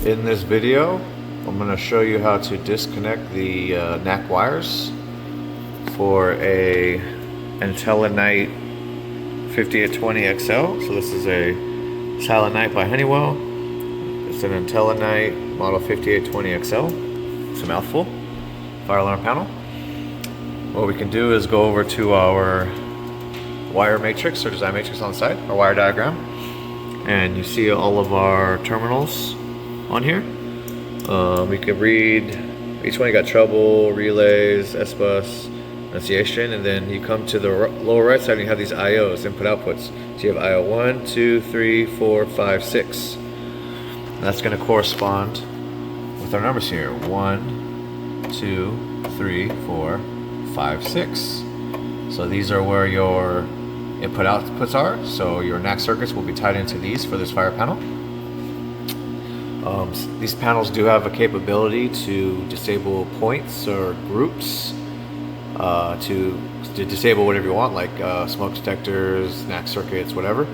In this video, I'm going to show you how to disconnect the NAC wires for a IntelliKnight 5820XL. So this is a Silent Night by Honeywell. It's an IntelliKnight model 5820XL. It's a mouthful. Fire alarm panel. What we can do is go over to our wire matrix or design matrix on the side, our wire diagram, and you see all of our terminals on here. We can read each one. You got treble, relays, S-bus, enunciation, and then you come to the lower right side and you have these IOs, input outputs. So you have IO 1, 2, 3, 4, 5, 6. And that's going to correspond with our numbers here. 1, 2, 3, 4, 5, 6. So these are where your input outputs are. So your NAC circuits will be tied into these for this fire panel. These panels do have a capability to disable points or groups, to disable whatever you want, like smoke detectors, NAC circuits, whatever.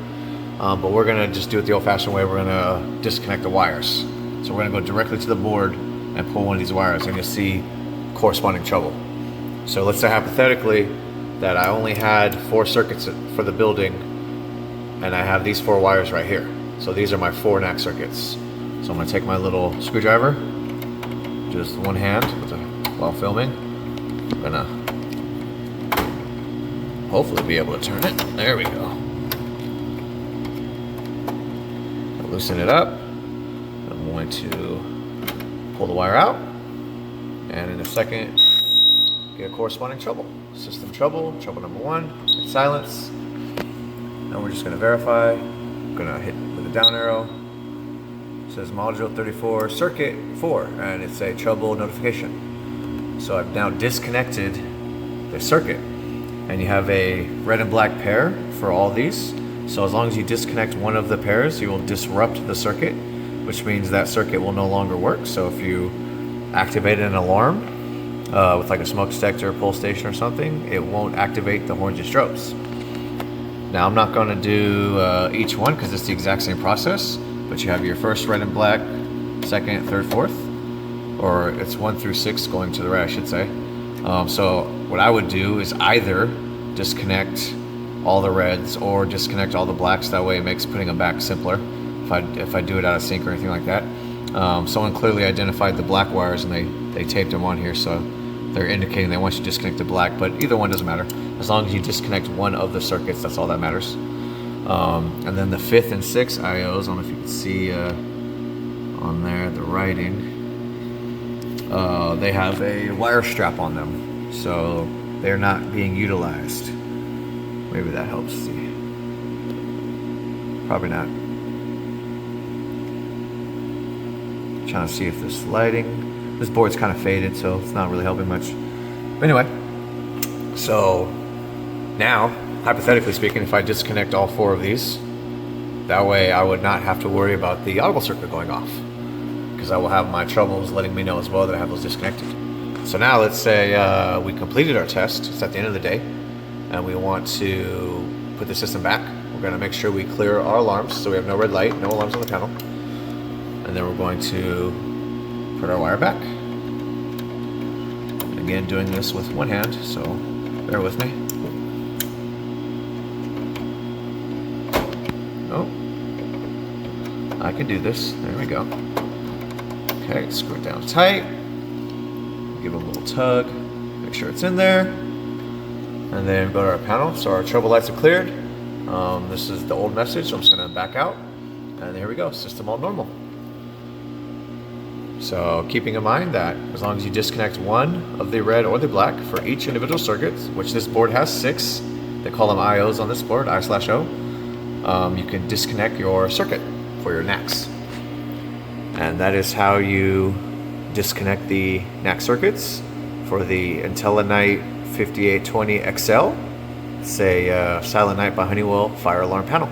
But we're going to just do it the old-fashioned way. We're going to disconnect the wires. So we're going to go directly to the board and pull one of these wires, and you'll see corresponding trouble. So let's say hypothetically that I only had 4 circuits for the building, and I have these 4 wires right here. So these are my 4 NAC circuits. So I'm going to take my little screwdriver, just one hand while filming. I'm going to hopefully be able to turn it. There we go. Loosen it up. I'm going to pull the wire out, and in a second get a corresponding trouble. System trouble number 1, hit silence. And we're just going to verify. I'm going to hit with a down arrow. It says module 34 circuit 4, and it's a trouble notification. So I've now disconnected the circuit, and you have a red and black pair for all these. So as long as you disconnect one of the pairs, you will disrupt the circuit, which means that circuit will no longer work. So if you activate an alarm with like a smoke detector, pull station or something, it won't activate the horns and strobes. Now I'm not going to do each one because it's the exact same process, but you have your first red and black, second, third, fourth, or it's 1 through 6 going to the right, I should say. So what I would do is either disconnect all the reds or disconnect all the blacks. That way it makes putting them back simpler if I do it out of sync or anything like that. Someone clearly identified the black wires and they taped them on here, so they're indicating they want you to disconnect the black, but either one doesn't matter. As long as you disconnect one of the circuits, that's all that matters. And then the 5th and 6th IOs, I don't know if you can see on there the writing, they have a wire strap on them, so they're not being utilized. Maybe that helps. See, probably not. Trying to see if this lighting, this board's kind of faded, so it's not really helping much. But anyway, so now, hypothetically speaking, if I disconnect all 4 of these, that way I would not have to worry about the audible circuit going off, because I will have my troubles letting me know as well that I have those disconnected. So now let's say we completed our test. It's at the end of the day, and we want to put the system back. We're going to make sure we clear our alarms, so we have no red light, no alarms on the panel. And then we're going to put our wire back. Again, doing this with one hand, so bear with me. Oh, I can do this. There we go. Okay, screw it down tight. Give it a little tug. Make sure it's in there. And then go to our panel. So our trouble lights are cleared. This is the old message, so I'm just going to back out. And here we go, system all normal. So keeping in mind that as long as you disconnect one of the red or the black for each individual circuit, which this board has 6, they call them IOs on this board, I/O, you can disconnect your circuit for your NACs. And that is how you disconnect the NAC circuits for the IntelliKnight 5820XL. It's a Silent Night by Honeywell fire alarm panel.